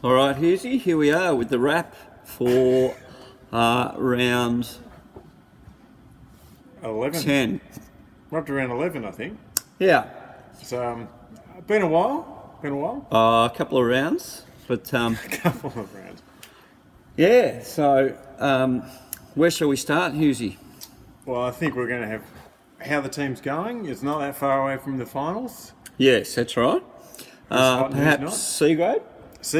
All right, Hughesy, here we are with the wrap for round 11. 10. We're up to round 11, I think. Yeah, It's been a while. a couple of rounds, but A couple of rounds. yeah, so where shall we start, Hughesy? Well, I think we're going to have how the team's going. It's not that far away from the finals. Yes, that's right. hot and who's Perhaps not? C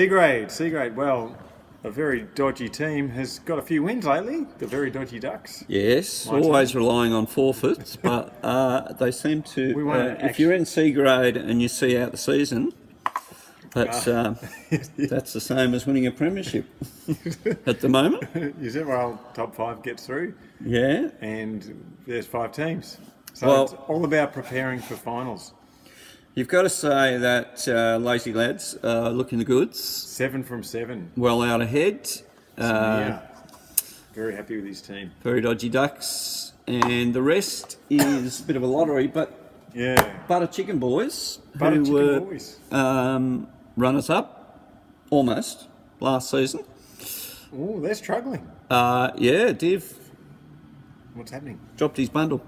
grade? C grade. Well, a very dodgy team has got a few wins lately. The very dodgy Ducks. Yes, My always relying on forfeits, but they seem to. We won't If you're in C grade and you see out the season, that's that's the same as winning a premiership at the moment. You said, well, top 5 gets through, Yeah. and there's 5 teams. So Well- it's all about preparing for finals. You've got to say that Lazy Lads are looking the goods, 7 from 7. well out ahead. Yeah. Very happy with his team. Very dodgy Ducks, and the rest is a bit of a lottery. But Yeah. Butter Chicken Boys, Butter who Chicken were Boys. runners up almost last season. Oh, they're struggling. Yeah, Div What's happening? dropped his bundle.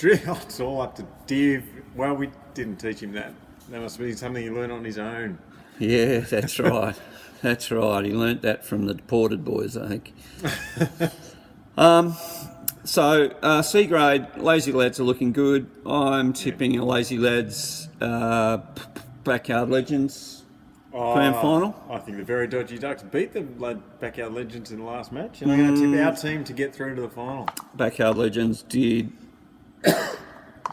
It's all up to Div. Well, we didn't teach him that. That must be something he learned on his own. Yeah, that's right. That's right. He learnt that from the deported boys, I think. So C grade, Lazy Lads are looking good. I'm tipping a Lazy Lads Backyard Legends grand final. I think the very dodgy Ducks beat the Backyard Legends in the last match, and I'm going to tip our team to get through to the final. Backyard Legends did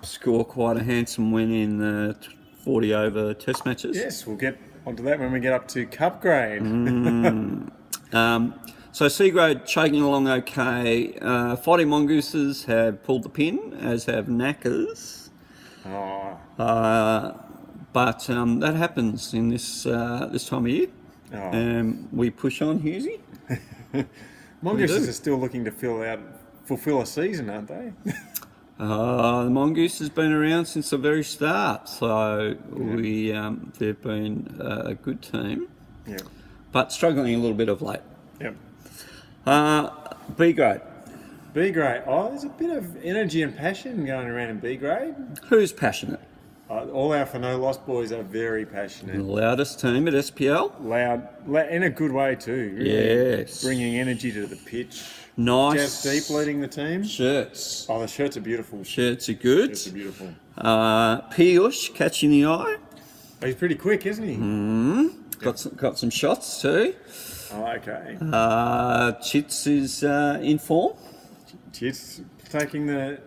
score quite a handsome win in the 40 over test matches. Yes, we'll get onto that when we get up to Cup grade. So C grade chugging along okay. Fighting Mongooses have pulled the pin, as have Knackers. Oh, But that happens in this this time of year. Oh. We push on, Hughesy. Mongooses are still looking to fulfill a season, aren't they? The Mongoose has been around since the very start, so they've been a good team, Yeah. but struggling a little bit of late. Yep. B grade. B grade. Oh, there's a bit of energy and passion going around in B grade. Who's passionate? All our For No Loss boys are very The passionate. loudest team at SPL. Loud, in a good way too. Really Yes. Bringing energy to the pitch. Nice. Jazz Deep leading the team. Shirts. Oh, the shirts are beautiful. Shirts are good. Shirts are beautiful. Piyush catching the eye. Oh, he's pretty quick, isn't he? Got some shots too. Oh, okay. Chits is in form. Chits taking the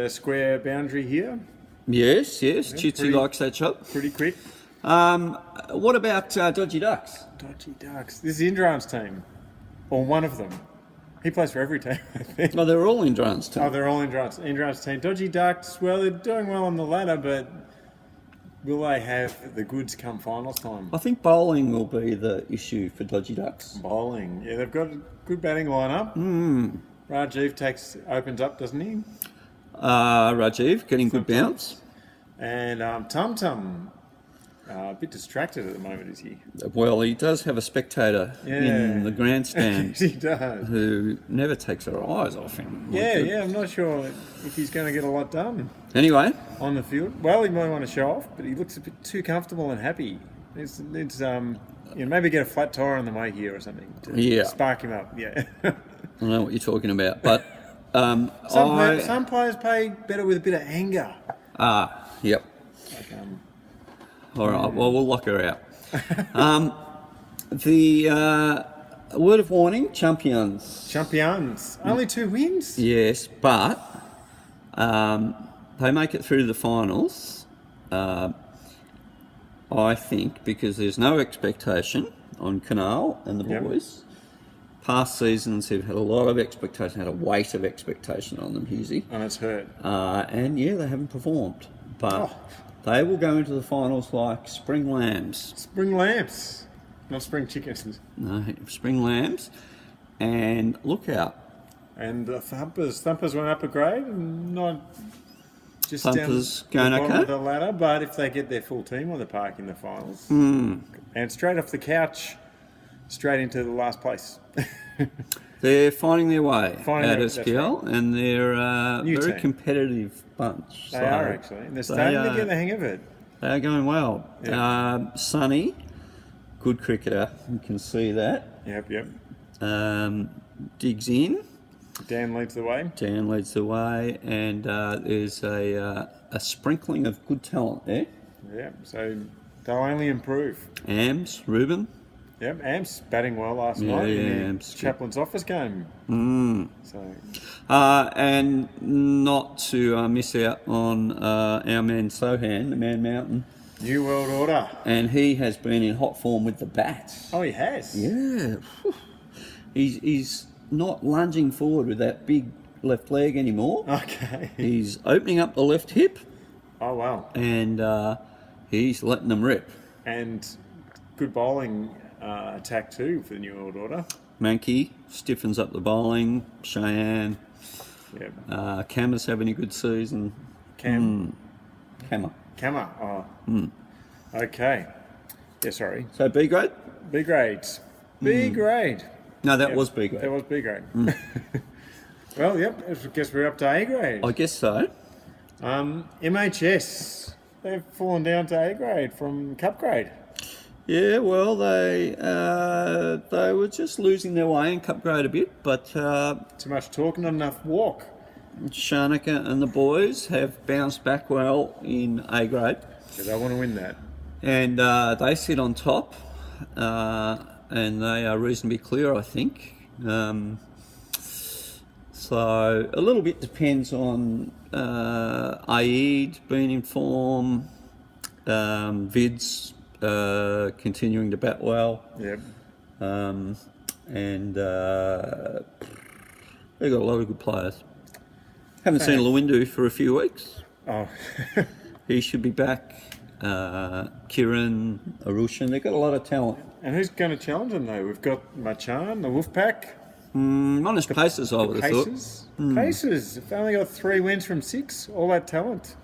square boundary here. Yes. Chitsy pretty- likes that shot. Pretty quick. What about Dodgy Ducks? Dodgy Ducks. This is Indran's team. Or one of them. He plays for every team, I think. Well, they're all Indran's team. Oh, they're all Indran's team. Dodgy Ducks, well, they're doing well on the ladder, but will they have the goods come finals time? I think bowling will be the issue for Dodgy Ducks. Bowling. Yeah, they've got a good batting lineup. Rajiv opens up, doesn't he? Rajiv getting good bounce. And Tum Tum, a bit distracted at the moment, is he? Well, he does have a spectator in the grandstand He does. who never takes her eyes off him. Yeah, I'm not sure if he's going to get a lot done Anyway, on the field. Well, he might want to show off, but he looks a bit too comfortable and happy. It's maybe get a flat tire on the way here or something to spark him up. Yeah. I know what you're talking about, but Some players play better with a bit of anger. Yep. Like, All right. Well, we'll lock her out. The word of warning: champions. Only 2 wins. Yes, but they make it through to the finals. I think because there's no expectation on Canal and the boys. Past seasons have had a lot of expectation, had a weight of expectation on them, Hughesy. And it's hurt. And yeah, they haven't performed. But they will go into the finals like spring lambs. Spring lamps, not spring chickens. No, spring lambs. And look out. And the Thumpers went up a grade and not just Pumpers down going the bottom okay? of the ladder. But if they get their full team on the park in the finals, Hmm. and straight off the couch, straight into the last place. They're finding their way at that's SPL, and they're a New very team. competitive bunch. They are actually, and they're starting to get the hang of it. They are going well. Yeah. Sonny, good cricketer, you can see that. Yep. Digs in. Dan leads the way. Dan leads the way, and there's a sprinkling of good talent there. Yeah, so they'll only improve. Ams, Ruben. Yep, Amps batting well last night in Amps. Chaplin's office game. So, And not to miss out on our man Sohan, the Man Mountain. New World Order. And he has been in hot form with the bats. Oh, he has? Yeah. He's not lunging forward with that big left leg anymore. Okay. He's opening up the left hip. Oh, wow. And he's letting them rip. And good bowling attack too for the New World Order. Mankey stiffens up the bowling. Cheyenne. Yep. Kammer's having a good season. Kammer. Oh. Okay. Yeah, sorry. So B grade? B grades. B grade. No, that was B grade. That was B grade. Well, yep. I guess we're up to A grade. I guess so. MHS. They've fallen down to A grade from Cup grade. Yeah, well, they were just losing their way in Cup grade a bit, but Too much talk, not enough walk. Sharnika and the boys have bounced back well in A grade. Yeah, they want to win that. And they sit on top, and they are reasonably clear, I think. So a little bit depends on Aid being in form, Vids continuing to bat well. Yep. And they've got a lot of good players. Haven't seen Lawindu for a few weeks. Oh. He should be back. Kiran, Arushan, they've got a lot of talent. And who's going to challenge them though? We've got Machan, the Wolfpack. Minus Pacers, I would have thought. Pacers. They've only got 3 wins from 6. All that talent.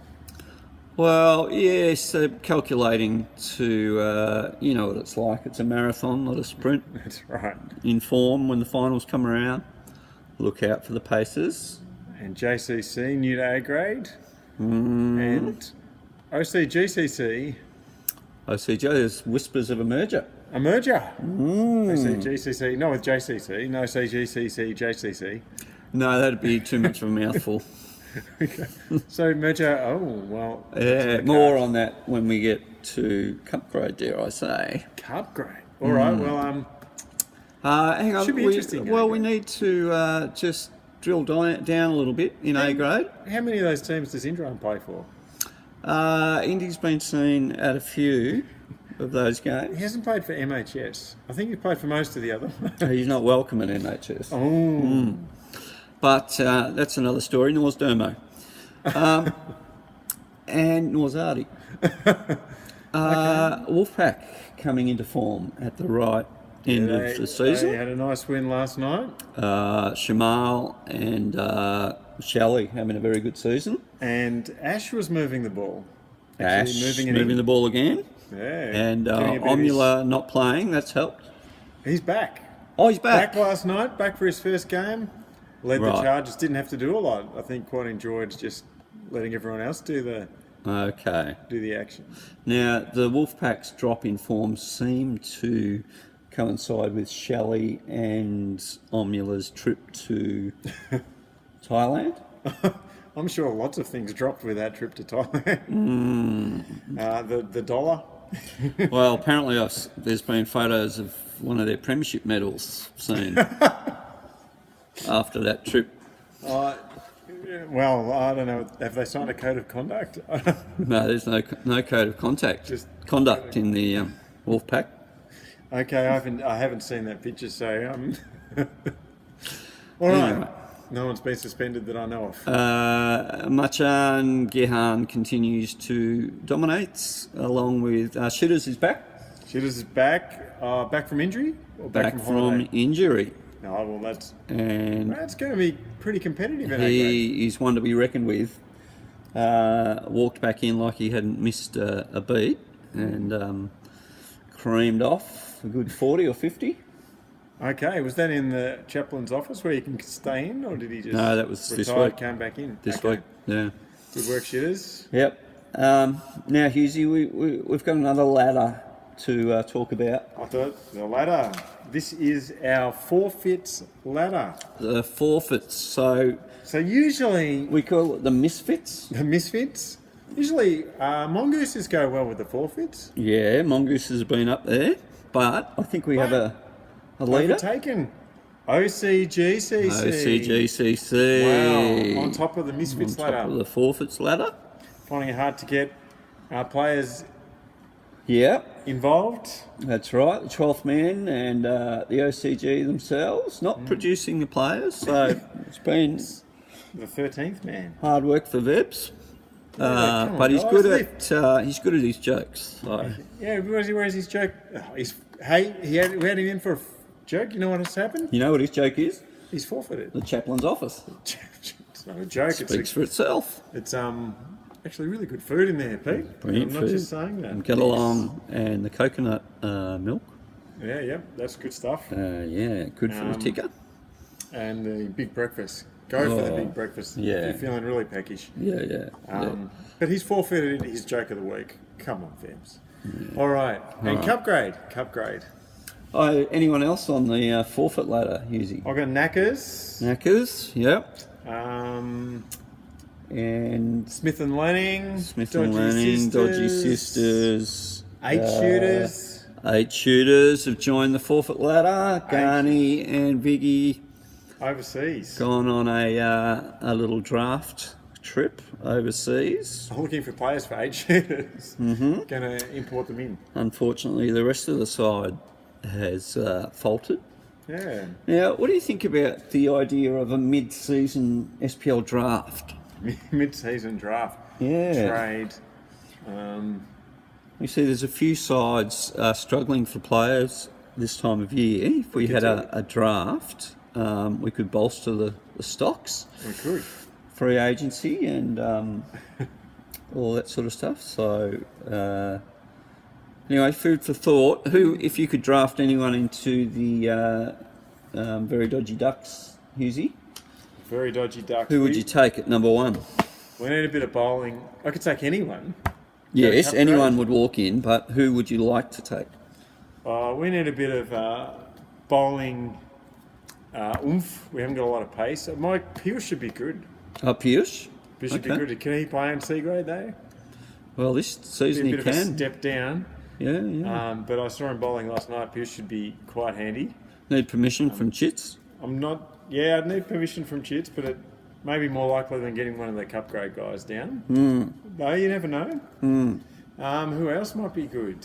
Well, yes, they're calculating to, you know what it's like. It's a marathon, not a sprint. That's right. In form when the finals come around. Look out for the Pacers. And JCC, new to A grade. And OCGCC. OCG, there's whispers of a merger. A merger. OCGCC, not with JCC. No CGCC, JCC. No, that'd be too much of a mouthful. Okay. So merger, oh, well. Yeah, more on that when we get to Cup grade, dare I say. Cup grade. All right, well, hang on. Should be interesting. We need to just drill down a little bit in A grade. How many of those teams does Indra play for? Indy's been seen at a few of those games. He hasn't played for MHS. I think he played for most of the other ones. He's not welcome at MHS. Oh. But that's another story. Nor's Dermo. And Nor's Artie. Wolfpack coming into form at the right end of the season. They had a nice win last night. Shamal and Shelley having a very good season. And Ash was moving the ball. Ash moving the ball again. Yeah. And Omula not playing, that's helped. He's back. Oh, he's back. Back last night, back for his first game. Led the charges, didn't have to do a lot. I think quite enjoyed just letting everyone else do the action. Now, the Wolfpack's drop in form seemed to coincide with Shelley and Omula's trip to Thailand. I'm sure lots of things dropped with that trip to Thailand. The dollar. Well, apparently there's been photos of one of their premiership medals seen after that trip. Well, I don't know. Have they signed a code of conduct? No, there's no code of conduct in the Wolfpack. Okay, I haven't seen that picture, so all right. Anyway. No one's been suspended that I know of. Machan Gehan continues to dominate, along with Shitters is back. Shitters is back. Back from injury? Or back from injury. No, well, that's going to be pretty competitive. He is one to be reckoned with. walked back in like he hadn't missed a beat, and creamed off a good 40 or 50. Okay, was that in the chaplain's office where you can stay in, or did he just No, that was this retired, week. came back in? This week, yeah. Good work, shitters. Yep. Now, Hughesy, we've got another ladder to talk about. I thought the ladder. This is our forfeits ladder. The forfeits. So usually we call it the misfits. the misfits. Usually mongooses go well with the forfeits. Yeah, mongoose has been up there, but I think we have a leader. Overtaken. OCGCC. OCGCC. Wow. On top of the misfits On top ladder. of the forfeits ladder. Finding it hard to get players Yeah, involved. that's right. The 12th man and the OCG themselves not producing the players, so it's been The 13th man. hard work for Vebs. Come on, But he's guys, good at his jokes. So. Yeah, where's his joke? We had him in for a joke. You know what has happened? You know what his joke is? He's forfeited. The chaplain's office. It's not a joke. Speaks for itself. It's actually really good food in there, Pete. Brilliant I'm food. not just saying that. And get along, and the coconut milk. Yeah, that's good stuff. Yeah, good for the ticker. And the big breakfast. Go for the big breakfast. Yeah. If you're feeling really peckish. Yeah. But he's forfeited his joke of the week. Come on, Fabs. All right. And cup grade. Oh, anyone else on the forfeit ladder, Hughesy? I've got Knackers. Yep. And Smith and Lanning. Dodgy Sisters. 8 shooters. 8 shooters have joined the forfeit ladder. Garney and Viggy Overseas. gone on a little draft trip overseas. I'm looking for players for 8 shooters. Mm-hmm. Going to import them in. Unfortunately, the rest of the side has faltered. Yeah. Now, what do you think about the idea of a mid-season SPL draft? Mid-season draft. Yeah. Trade. You see, there's a few sides struggling for players this time of year. If we had a draft, we could bolster the stocks. We could. Free agency and all that sort of stuff. So, anyway, food for thought. Who, if you could draft anyone into the Very Dodgy Ducks, Hughesy? Very Dodgy Ducks. Who would you take at number 1? We need a bit of bowling. I could take anyone. Yes, anyone would walk in, but who would you like to take? We need a bit of bowling oomph. We haven't got a lot of pace. Mike Pierce should be good. Pierce? Pierce should be good. Can he play in C grade though? Well, this season Be a he bit of a can. step down. Yeah. But I saw him bowling last night. Pierce should be quite handy. Need permission from Chits? I'm not. Yeah, I'd need permission from Chits, but it may be more likely than getting one of the cup grade guys down. No, you never know. Who else might be good?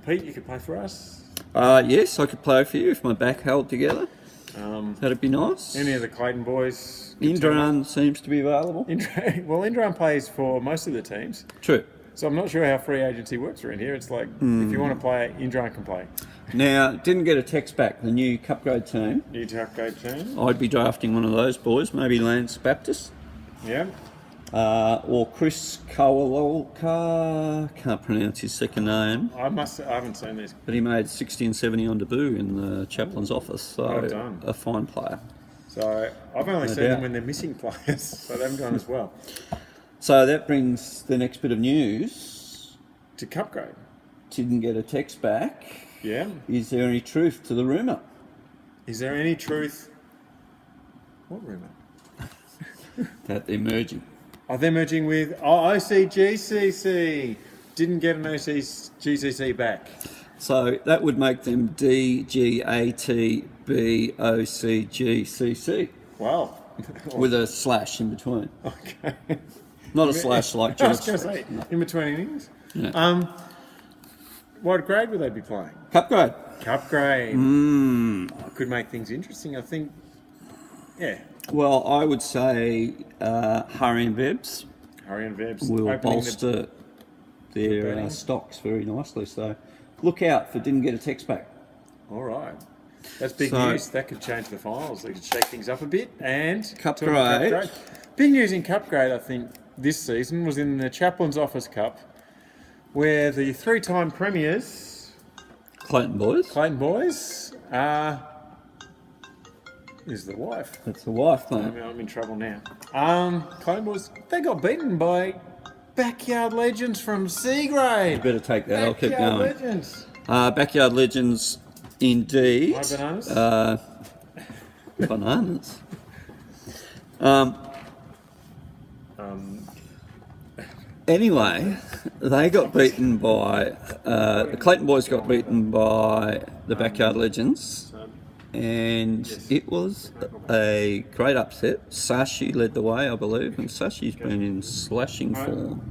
Pete, you could play for us. Yes, I could play for you if my back held together. That'd be nice. Any of the Clayton boys? Indran seems to be available. Indran plays for most of the teams. True. So I'm not sure how free agency works around here. It's like, if you want to play, Indran can play. Now, didn't get a text back, the new cup grade team. New cup grade team. I'd be drafting one of those boys, maybe Lance Baptist. Yeah. Or Chris Kowalka, can't pronounce his second name. I haven't seen this. But he made 60 and 70 on debut in the chaplain's office, so Well done. a fine player. So I've only seen them when they're missing players, so they haven't gone as well. So that brings the next bit of news. To cup grade. Didn't get a text back. Yeah. Is there any truth to the rumour? Is there any truth? What rumour? That they're merging. Oh, they're merging with OCGCC. Didn't get an OCGCC back. So that would make them DGATBOCGCC. Wow. With a slash in between. Okay. Not a slash like I was George. going to say, in between innings. Yeah. What grade would they be playing? Cup grade. Cup grade. Could make things interesting, I think. Yeah. Well, I would say Hurry and Vebs will bolster their stocks very nicely. So look out for didn't get a text back. All right. That's big news. That could change the finals. They could shake things up a bit. And Cup grade. Big news in Cup grade, I think, this season was in the Chaplain's Office Cup, where the 3-time premiers, Clayton Boys. Is the wife. That's the wife, mate. I'm in trouble now. Clayton Boys, they got beaten by Backyard Legends from C grade. You better take that. I'll keep going. Legends. Backyard Legends, indeed. My bananas. Bananas. Anyway, they got beaten by the Clayton Boys got beaten by the Backyard Legends, and it was a great upset. Sashi led the way, I believe, and Sashi's been in slashing form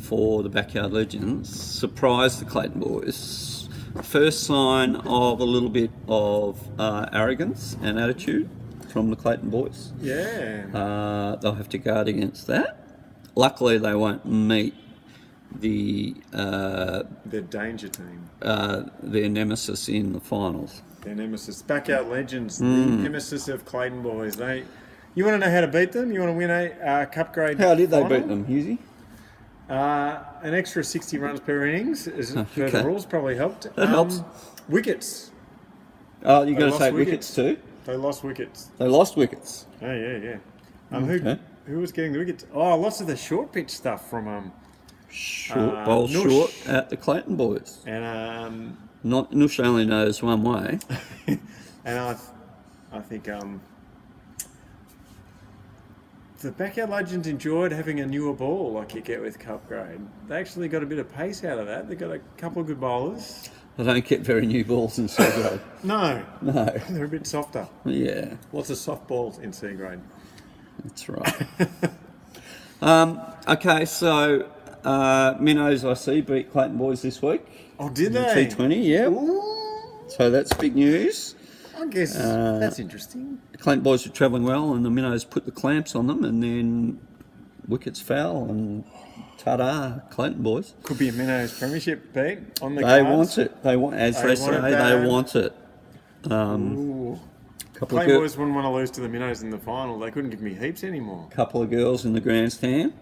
for the Backyard Legends. Surprised the Clayton Boys. First sign of a little bit of arrogance and attitude from the Clayton Boys. Yeah. They'll have to guard against that. Luckily, they won't meet the danger team. Their nemesis in the finals. Their nemesis, Backyard Legends, the nemesis of Clayton Boys. You want to know how to beat them? You want to win a Cup grade? How did they final? beat them, Hughesy? An extra 60 runs per innings, per the rules, probably helped. That helps. Wickets. Oh, you're going to take wickets too? They lost wickets. They lost wickets. Oh, yeah. Who was getting the wickets? Oh, lots of the short pitch stuff from Short at the Clayton Boys. And Noosh only knows one way. and I think the Backyard Legends enjoyed having a newer ball like you get with Cup grade. They actually got a bit of pace out of that. They got a couple of good bowlers. They don't get very new balls in C grade. No. No. They're a bit softer. Yeah. Lots of soft balls in C grade. That's right. Okay, so Minnows, I see, beat Clayton Boys this week. Oh, did they? T20, yeah. Ooh. So that's big news. I guess that's interesting. The Clayton Boys were travelling well, and the Minnows put the clamps on them, and then wickets fell, and ta-da, Clayton Boys. Could be a Minnows premiership, Pete, on the They cards. want it. They want, as they say, they want it. Clayton Boys wouldn't want to lose to the Minnows in the final. They couldn't give me heaps anymore. Couple of girls in the grandstand.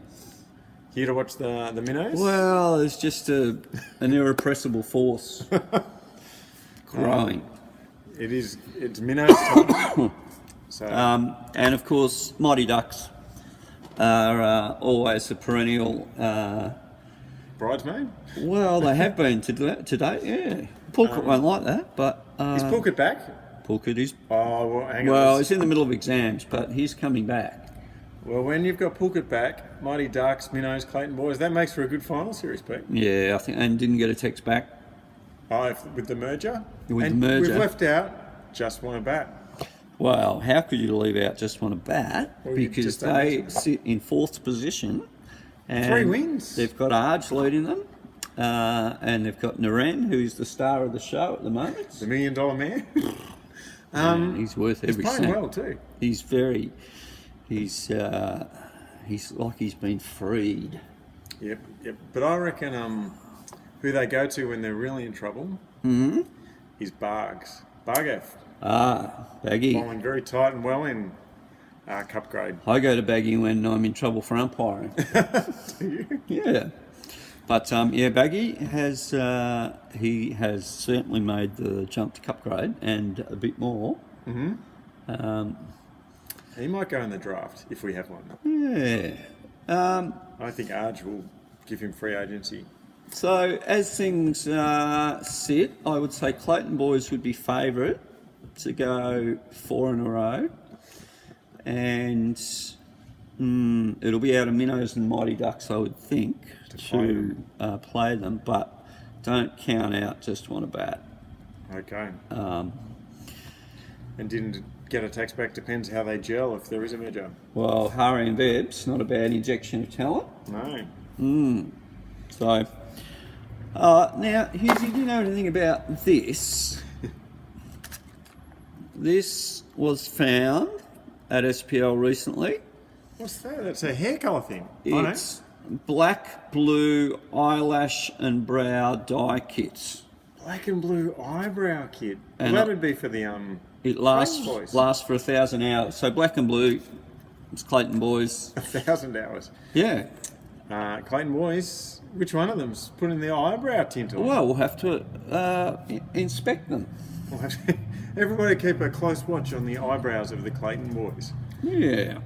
Here to watch the Minnows? Well, it's just an irrepressible force growing. It's Minnows time. So. And of course, Mighty Ducks are always a perennial bridesmaid? Well, they have been to date, yeah. Pulkit won't like that, but... is Pulkit back? Pulkit is... Oh, well, hang on. Well, he's in the middle of exams, but he's coming back. Well, when you've got Pulkit back, Mighty Ducks, Minnows, Clayton Boys, that makes for a good final series, Pete. Yeah, I think, and didn't get a text back. Oh, with the merger? With the merger. We've left out Just Want to Bat. Well, how could you leave out Just Want to Bat? Well, because they sit in fourth position. And 3 wins. They've got Arj leading them. And they've got Naren, who's the star of the show at the moment. The $1 Million Man. He's worth every cent. He's playing well too. He's like he's been freed. Yep. But I reckon who they go to when they're really in trouble is Bargs. Bargav. Baggy. Bowling very tight and well in Cup grade. I go to Baggy when I'm in trouble for umpiring. Do you? Yeah. But Baggy has he has certainly made the jump to Cup grade and a bit more. Mm-hmm. He might go in the draft if we have one. Yeah. I think Arj will give him free agency. So as things sit, I would say Clayton Boys would be favourite to go 4 in a row, and it'll be out of Minnows and Mighty Ducks, I would think, to play them. But don't count out Just Want to Bat. Okay. And didn't get a text back. Depends how they gel if there is a merger. Well, Hari and Beb's not a bad injection of talent. No. So now, Hughesy, do you know anything about this? This was found at SPL recently. What's that? It's a hair colour thing. It's black, blue eyelash and brow dye kits. Black and blue eyebrow kit. And that would be for the It lasts for 1,000 hours. So black and blue It's Clayton boys. 1,000 hours. Yeah. Clayton boys, which one of them's putting the eyebrow tint on? Well, we'll have to inspect them. Everybody keep a close watch on the eyebrows of the Clayton boys. Yeah.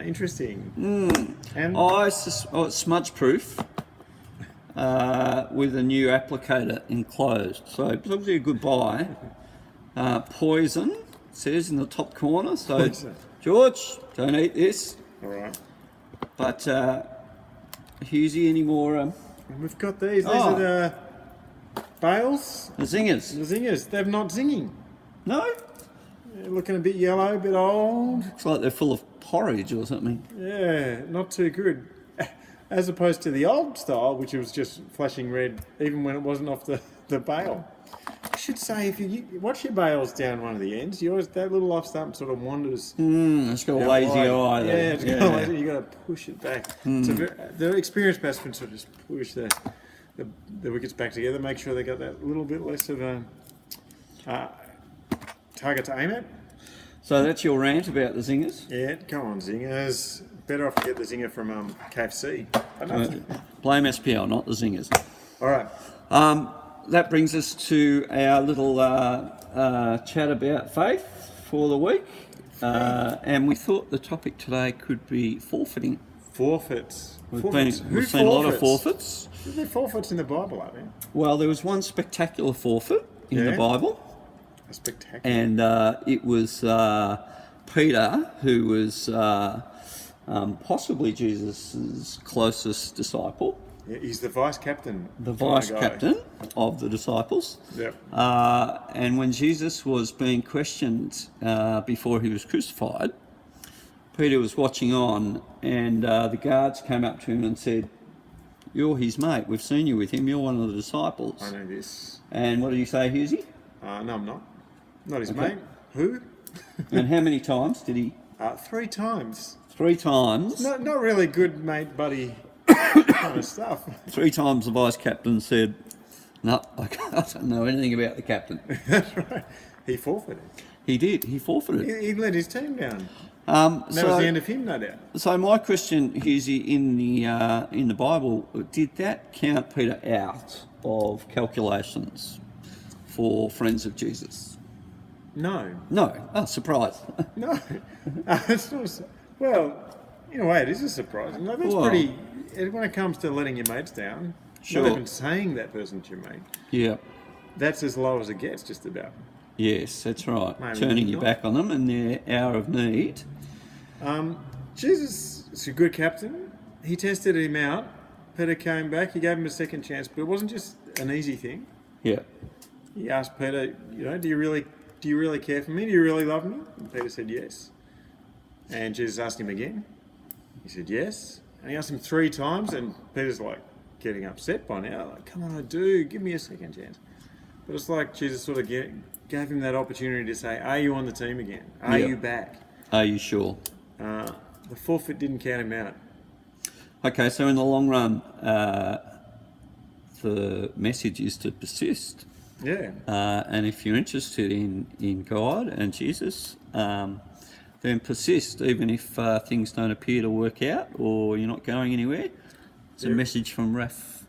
Interesting. And it's smudge proof with a new applicator enclosed. So it's obviously a good buy. Poison, it says in the top corner. So, Poison. George, don't eat this. All right. But, Husey, any more? We've got these. These are the bales. The zingers. The zingers. They're not zinging. No? They're looking a bit yellow, a bit old. Looks like they're full of porridge or something. Yeah, not too good. As opposed to the old style, which was just flashing red, even when it wasn't off the bale. I should say, if you watch your bales down one of the ends, that little off stump sort of wanders. It's got a lazy eye there. Yeah, it's got a lazy. You got to push it back. So the experienced batsmen sort of just push the wickets back together, make sure they got that little bit less of a target to aim at. So that's your rant about the zingers? Yeah, come on, zingers. Better off to get the zinger from KFC. Blame SPL, not the zingers. All right. That brings us to our little chat about faith for the week. And we thought the topic today could be forfeiting. Forfeits. We've seen a lot of forfeits. There are forfeits in the Bible, aren't there? Well, there was one spectacular forfeit in the Bible. A spectacular. And it was Peter, who was possibly Jesus' closest disciple. Yeah, he's the vice captain. The vice captain of the disciples. Yep. And when Jesus was being questioned before he was crucified, Peter was watching on, and the guards came up to him and said, "You're his mate. We've seen you with him. You're one of the disciples." I know this. And what did you say, Husey? No, I'm not. Not his mate. Who? And how many times did he? 3 times. 3 times. Not really good mate buddy kind of stuff. 3 times the vice captain said, "No, I don't know anything about the captain." That's right. He forfeited. He did. He forfeited. He let his team down. That was the end of him, no doubt. So my question, Husey, in the Bible, did that count Peter out of calculations for friends of Jesus? No. No. Oh, surprise. No. It's not. Well, in a way, it is a surprise. No, that's pretty. When it comes to letting your mates down, not even saying that person's your mate. Yeah. That's as low as it gets, just about. Yes, that's right. Maybe Turning your not. back on them in their hour of need. Jesus is a good captain. He tested him out. Peter came back. He gave him a second chance, but it wasn't just an easy thing. Yeah. He asked Peter, do you really care for me? Do you really love me? And Peter said yes. And Jesus asked him again. He said yes. And he asked him 3 times, and Peter's like getting upset by now. Like, come on, I do. Give me a second chance. But it's like Jesus sort of gave him that opportunity to say, are you on the team again? Are you back? Are you sure? The forfeit didn't count him out. Okay, so in the long run, the message is to persist. Yeah. And if you're interested in God and Jesus, then persist, even if things don't appear to work out or you're not going anywhere. It's a message from Raf.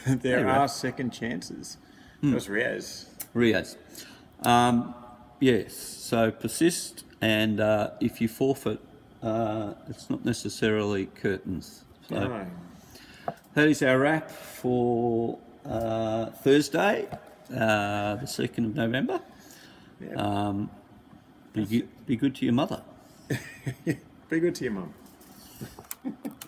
There are second chances. That was Riaz. Yes, so persist, and if you forfeit, it's not necessarily curtains. So No. that is our wrap for Thursday, the 2nd of November. Yeah. Be good to your mother. Be good to your mum.